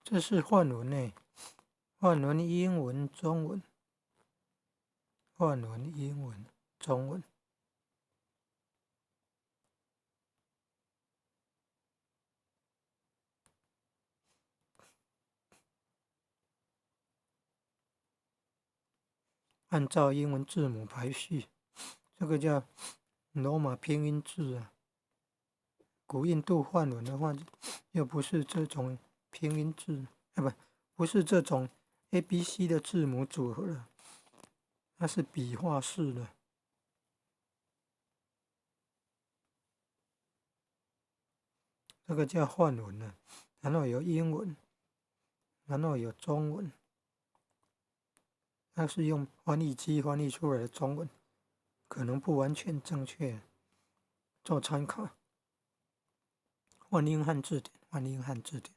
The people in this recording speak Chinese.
这是梵文呢，梵文、英文、中文，梵文、英文、中文。按照英文字母排序，这个叫罗马拼音字啊。古印度梵文的话，又不是这种拼音字，不是这种 ABC 的字母组合了，它是笔画式的。这个叫梵文啊，然后有英文，然后有中文，它是用翻译机翻译出来的中文，可能不完全正确，做参考。梵英汉字典，梵英汉字典。